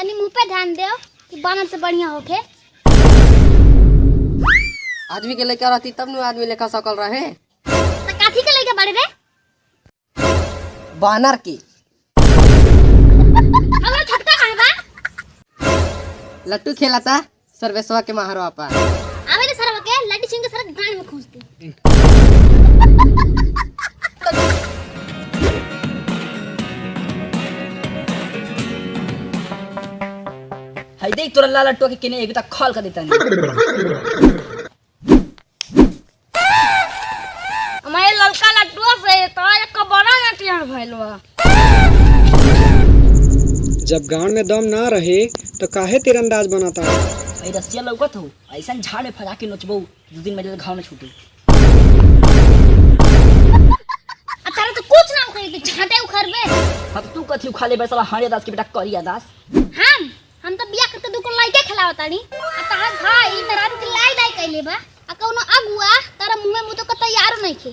तनी मुंह पे ध्यान दे कि बनल से बढ़िया होके। आदमी के लेकर रहती तब न आदमी लेखा सकल रहे। तो काठी के लेके बड़े रे? बानर की। हमरा छोटका कहां बा? लट्टू खेला था सर्वेश्वर के महारवा पर। आवे रे सरवा के लड्डू छीन के सर गांड में खोस दे। हाय देख तोरा लाल लट्टू के केने एक तक खाल कर देता नहीं। हमारे ललका लड्डू से तो एक बड़ा नटियार भइलवा। जब गांव में दम ना रहे तो काहे तीरंदाज बनाता है? ए रसिया लौकत हो ऐसा झाड़ में फजा के नचबो 2 दिन में घाव में छूटे। तारा तो कुछ ना उखड़ी के झाटे उखड़बे। अब तू कथी उखा ले साला हाड़िया दास के बेटा करिया दास। हम तो बिया करते दुको लाइके खिलावतानी आ ताहा भाई मेहरारू के लाई कइले बा आ कौनो अगुआ तारा मुंह में मुंह तो तैयार नहीं खे।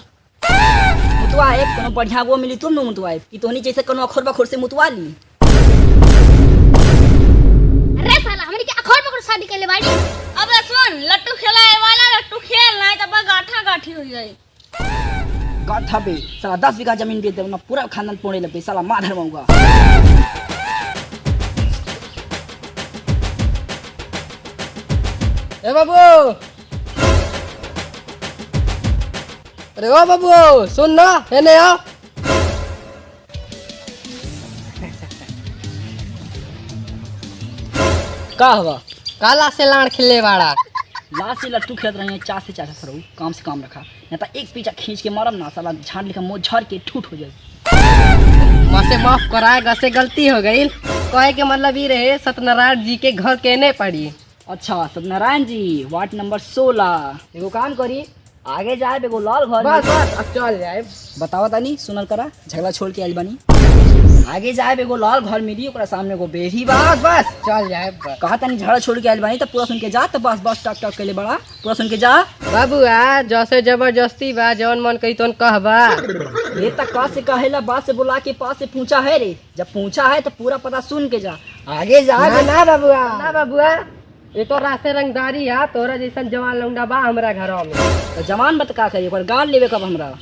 मुतवा एक कोनो बढ़िया गो मिली तुम न मुतवा की तोहनी जैसे कोनो अखोर बखोर से मुतवा ली। अरे साला हमनी के अखोर पकड़ शादी कइले बाड़ी। अबे सुन लट्टू खेलाए वाला लट्टू खेल नहीं तो बस गाठा गाठी हो जाई। गाठा बे साला 10 बीघा जमीन बेच दे ना पूरा खानदान पोड़े लगे साला माधर मऊगा। ए बाबू, अरे ओ बाबू सुन ना हेने आओ। का हुआ? काला से लाड़ खिले वाला लाश से लट्टू खेलत रहे हैं 4 से 4 सरो काम से काम रखा नहीं तो एक पीछा खींच के मारम ना साला झाड़ लेकर मुंह झड़ के ठूठ हो जाए। मासे माफ कराएगा से गलती हो गई। कहे के मतलब ये रहे सत्यनारायण जी के घर केने पड़ी। अच्छा सत्यनारायण जी वार्ड नंबर 16। एगो काम करी आगे जाए एगो लाल घर बस बस अब चल जाए। बतावा तानी सुनल करा झगड़ा छोड़ के आइल बानी। आगे जाए एगो लाल घर मिली ओकरा सामने एगो बेरी बा। बस बस चल जाए। कहा तानी झगड़ा छोड़ के आइल बानी तो पूरा सुन के जा तो बस बस टक टक के बड़ा पूरा सुन के जा। बाबू आ जैसे जबरदस्ती बा जौन मन कही तोन कहबा। ये तक का से कहेला बात से बुला के पास से पूछा है रे जब पूछा है तो पूरा पता सुन के जा आगे जा। ना बाबूआ ना बाबूआ ये तो रास्ते रंगदारी है तोरा जैसन जवान लौंडा बा हमरा घरों में। तो जवान बत का करी ओकर गाल लेवे कब हमरा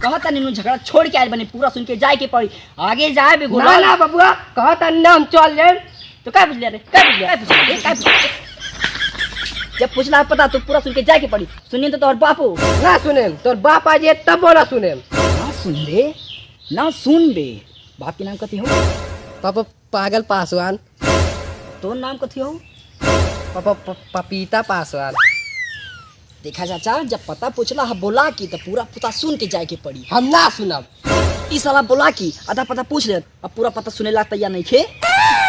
कहता नीनू झगड़ा छोड़ के आइल बनी पूरा सुन के जाए के पड़ी आगे जाए बे ना ना बाबूआ कहता ना हम चल जाए। तो क्या पूछ ले रे क्या पूछ ले जब पूछला पता तो पूरा सुन के जाए के पड़ी सुनिए तो तोर बापू ना सुने तोर बाप आ जाए तब बोला सुने ना सुन बे ना सुन बे बाप के नाम कथी हो? पापा पागल पासवान। तो नाम कथी हो? पापा पपीता पासवान। देखा चाचा जब पता पूछला है बोला की तो पूरा पता सुन के जाए के पड़ी। हम ना सुनब ई साला बोला की आधा पता पूछ ले अब पूरा पता सुने ला तैयार नहीं खे।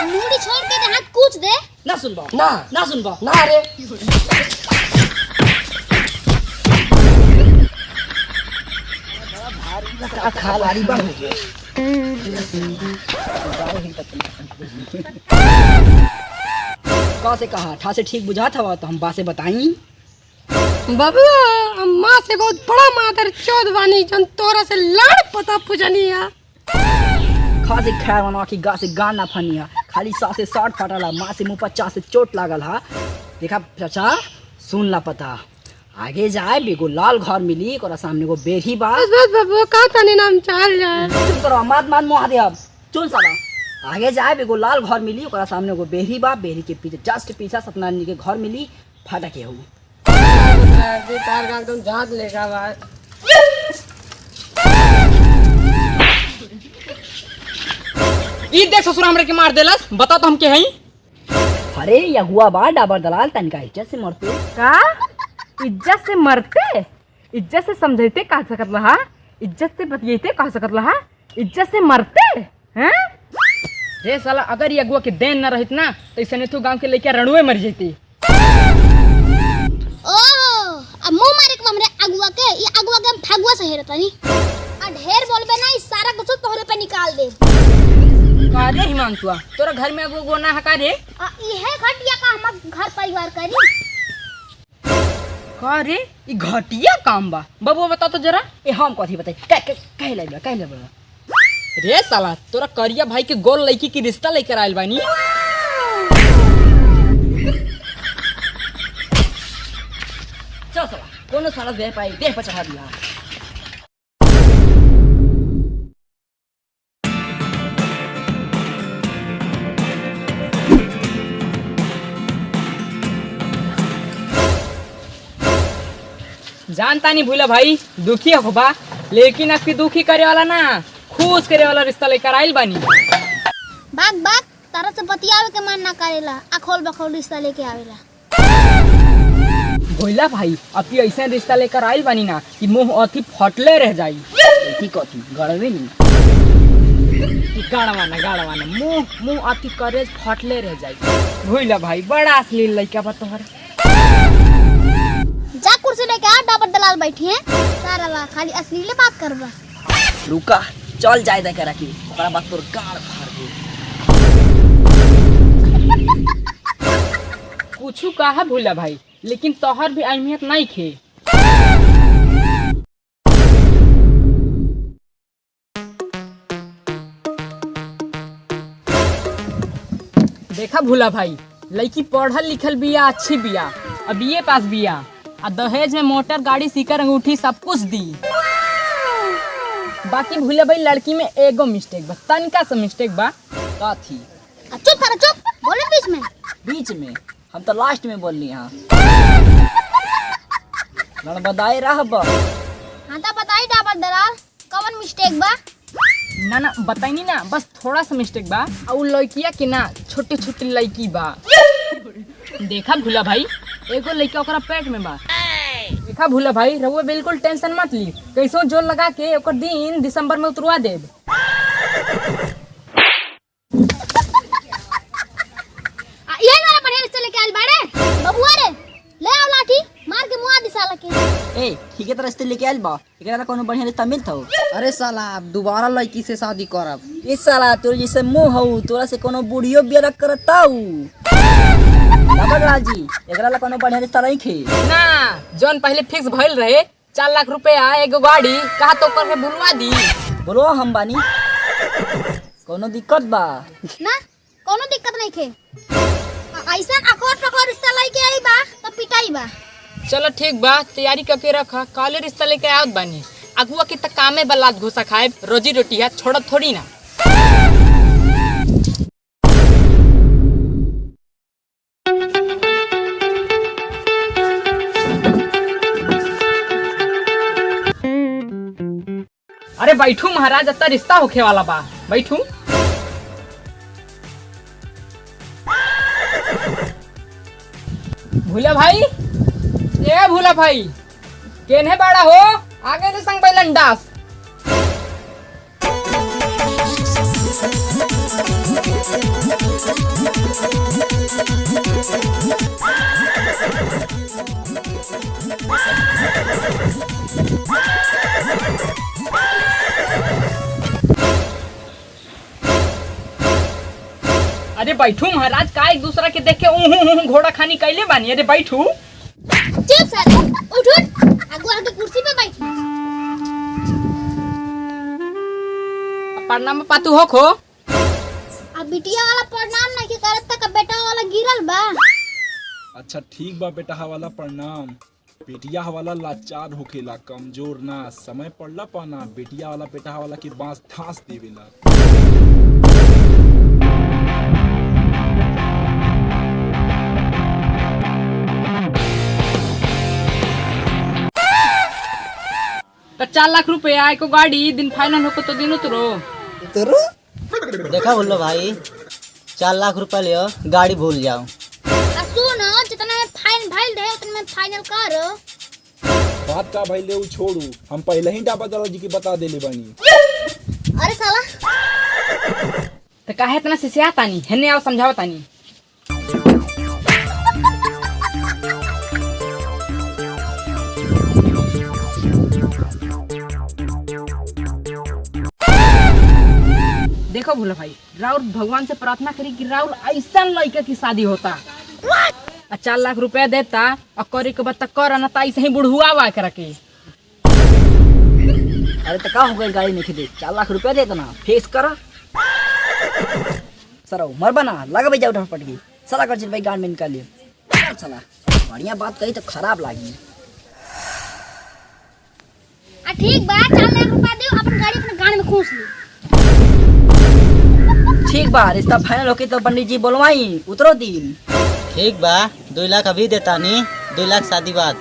मुड़ी छोड़ के हाथ कूच दे। ना सुनबा ना सुनबा ना रे खालाड़ी बा हो गया। का से कहा ठा से ठीक बुझा था तो हम बासे बताई। बाबू अम्मा से बहुत बड़ा मादर चौध बानी जन तोरा से लाड़ पता पूछनिया। खा से खैर वना की गा से गाना फनिया खाली सा से 60 फाटला माँ से मुँह 50 से चोट लागल हा। देखा चाचा सुन ला पता आगे जाए बेगो लाल घर मिली और सामने को बेरी बा। बस बाबू का तने नाम चल जाए। चुप करो मात मात मुँह दे अब चुन साला आगे जाए बेगो लाल घर मिली और सामने को बेरी बा बेरी के पीछे जस्ट पीछा सत्यनारायण जी के घर मिली फाटा के हो। तार का एकदम झाग लेगा बा। ई देख ससुर हमरे के मार देलस बता तो हम के हई। अरे यहुआ बा डाबर दलाल तनका इज्जत से मरते का इज्जत से मरते इज्जत से समझते कह सकत लहा इज्जत से बतियते कह सकत लहा इज्जत से मरते हैं। रे साला अगर ये अगुआ के देन न रहित ना तो ऐसे तो गांव के लइका रणुए मर जैती। ओह अब मुंह मारे के हमरे अगुआ के ये अगुआ के हम फगुआ से हेरतनी आ ढेर बोलबे ना इस सारा कुछ तोहरे पे निकाल दे। का रे हिमांशुआ तोरा घर में एगो गोना हका रे इहे घटिया का हम घर परिवार करी। का रे ई घटिया काम बा। बबुआ बता तो जरा ए हम कथी बताई कह ले रे साला तोरा करिया भाई के गोल लड़की की रिश्ता लेकर आयल बानी। चल साला कोनो साला देह पाई देह पर चढ़ा दिया। जानता नहीं भूला भाई दुखी हो बा, लेकिन आपकी दुखी करे वाला ना खुश करे वाला रिश्ता लेकर आयल बानी। बाग बाग तारा से बतियावे के मन ना करेला, अखोल बखोल रिश्ता लेके आवेला। भोला भाई अब ऐसा रिश्ता लेकर आयल बानी ना कि मुंह अथी फटले रह जाई। ठीक कथी गड़वे नहीं गाड़वाना मुंह अथी करे फटले रह जाई। भोला भाई बड़ा असली लड़का बा तोहर। जा कुर्सी लेके आ, डाबर दलाल बैठी है सारा ला खाली असलीले बात करबा। रुका चल जाए दे करा की ओकरा बात तोर गाड़ फाड़ दे। कुछ कहा भोला भाई, लेकिन तोहर भी अहमियत नहीं खे। देखा भोला भाई लड़की पढ़ल लिखल बिया, अच्छी बिया, अब ये पास बिया, आ दहेज में मोटर गाड़ी सीकर अंगूठी सब कुछ दी। बाकी भूले भाई लड़की में एगो मिस्टेक बा, तनिका सा मिस्टेक बा। का थी? चुप कर चुप, बोले बीच में। बीच में हम तो लास्ट में बोलनी हां। लड़ बताए रह बा। हां तो बताई डाबर दलाल कौन मिस्टेक बा? ना बताई नहीं ना, बस थोड़ा सा मिस्टेक बा। और लड़किया के ना छोटी छोटी लड़की बा। देखा भूला भाई एगो लड़का ओकरा पेट में बा। देखा भूला भाई रहुआ बिल्कुल टेंशन मत ली, कैसो जोर लगा के ओकर दिन दिसंबर में उतरवा देब। ये वाला बढ़िया रिश्ता लेके आइल बाड़े बबुआ रे, ले आओ लाठी मार के मुआ दिसाला के। ए ठीक है तरह से लेके आइल बा, एकरा कोनो बढ़िया रिश्ता मिलत हो। अरे साला अब दोबारा लड़की से शादी करब। ए साला तोर जैसे मुंह हो तोरा से कोनो बुढ़ियो बियाह करताऊ। जी एकरा ला कोनो बढ़िया रिश्ता नहीं खे ना जोन पहले फिक्स भइल रहे 4 लाख रुपया एगो गाड़ी कहा तो कर बुलवा दी। बोलो हम बानी कोनो दिक्कत बा ना कोनो दिक्कत नहीं खे। ऐसा अखोर पखोर रिश्ता लेके आई बा तो पिटाई बा। चलो ठीक बा, तैयारी करके रखा, काले रिश्ता लेके आवत बानी। अगुआ की तक कामे बलात घुसा खाए, रोजी रोटी है छोड़त थोड़ी ना। अरे बैठू महाराज, अब रिश्ता होखे वाला बा, बैठू। भूला भाई ए भूला भाई केने बड़ा हो, आगे से संग बैलंडास। अरे बैठू महाराज, का एक दूसरा के देख के घोड़ा खानी कैले बानी। अरे बैठू। चुप साले, उठ अगुआ के कुर्सी पे बैठ। प्रणाम पातू हो खो। अब बिटिया वाला प्रणाम नहीं के करत तक बेटा वाला गिरल बा। अच्छा ठीक बा बेटा वाला प्रणाम। बेटिया वाला लाचार होखेला, कमजोर ना, समय पड़ला पाना बेटिया वाला बेटा वाला के बांस धांस देवेला। तो 4 लाख रुपया एको गाड़ी दिन फाइनल होको तो दिन उतरो। देखा बोलो भाई 4 लाख रुपया लियो, गाड़ी भूल जाओ। सुन जितना में फाइन भाई रहे उतना में फाइनल कर। बात का भाई ले उ छोड़ू, हम पहले ही डाबा दादा जी की बता देले बानी। अरे साला तो काहे इतना सिसिया तानी, हेने आओ समझाओ तानी। देखो भोला भाई राउर भगवान से प्रार्थना करी कि राउर ऐसा लड़का की शादी होता, 4 लाख रुपया देता और करे के बाद कर ना ऐसे ही बुढ़ुआ के रखे। अरे तो का हो गई गाड़ी नहीं दे 4 लाख रुपया दे देना फेस कर सर मर बना लगा भाई जाओ पट गई साला कर भाई गाड़ में निकालिए साला बढ़िया बात कही तो खराब लागी ठीक बा 4 लाख रुपया दियो अपन गाड़ी अपने गाड़ी में खोस ली। ठीक बा रिश्ता फाइनल होके तो पंडित जी बोलवाई उतरो दिन। ठीक बा 2 लाख अभी देता नहीं 2 लाख शादी बाद।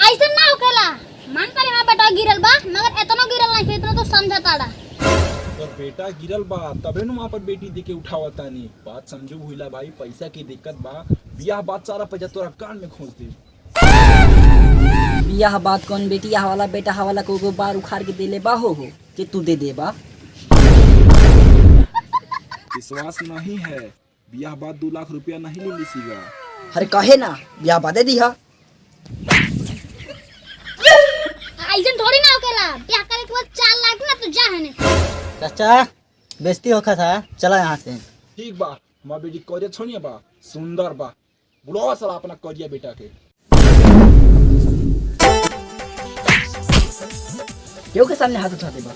ऐसे ना होकेला मान करे हां बेटा गिरल बा मगर एतनो गिरल नहीं इतना तो समझा ताड़ा। तो बेटा गिरल बा तबे न वहाँ पर बेटी देके उठावता नहीं बात समझो भूला भाई पैसा की दिक्कत बा बियाह बात सारा पैसा तोरा कान में खोस दे। बियाह बात कौन बेटी हवाला बेटा हवाला को बार उखाड़ के दे ले बा हो कि तू दे बा। विश्वास नहीं है बियाह बाद 2 लाख रुपया नहीं ले लीसीगा। अरे कहे ना बियाह बादे दिया ऐसे थोड़ी ना होकेला ब्याह करे के बाद 4 लाख ना तो जा हने। चाचा बेइज्जती होखा था चला यहाँ से। ठीक बा हमार बेटी करिया छोड़िए बा सुंदर बा बुलावा साला अपना करिया बेटा के। क्यों के सामने हाथ उठाते बा।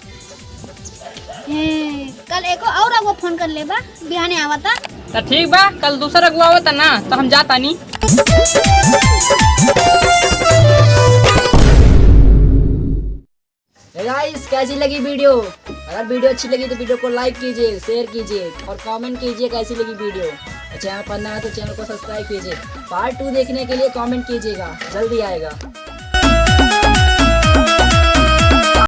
कल एको और अगो फोन कर लेबा बिहाने आवता। तो ठीक बा कल दूसरा अगुआ आवता ना तो हम जाता नहीं। गाइस कैसी लगी वीडियो? अगर वीडियो अच्छी लगी तो वीडियो को लाइक कीजिए शेयर कीजिए और कमेंट कीजिए कैसी लगी वीडियो। चैनल पर नया है तो चैनल को सब्सक्राइब कीजिए। पार्ट 2 देखने के लिए कमेंट कीजिएगा जल्दी आएगा।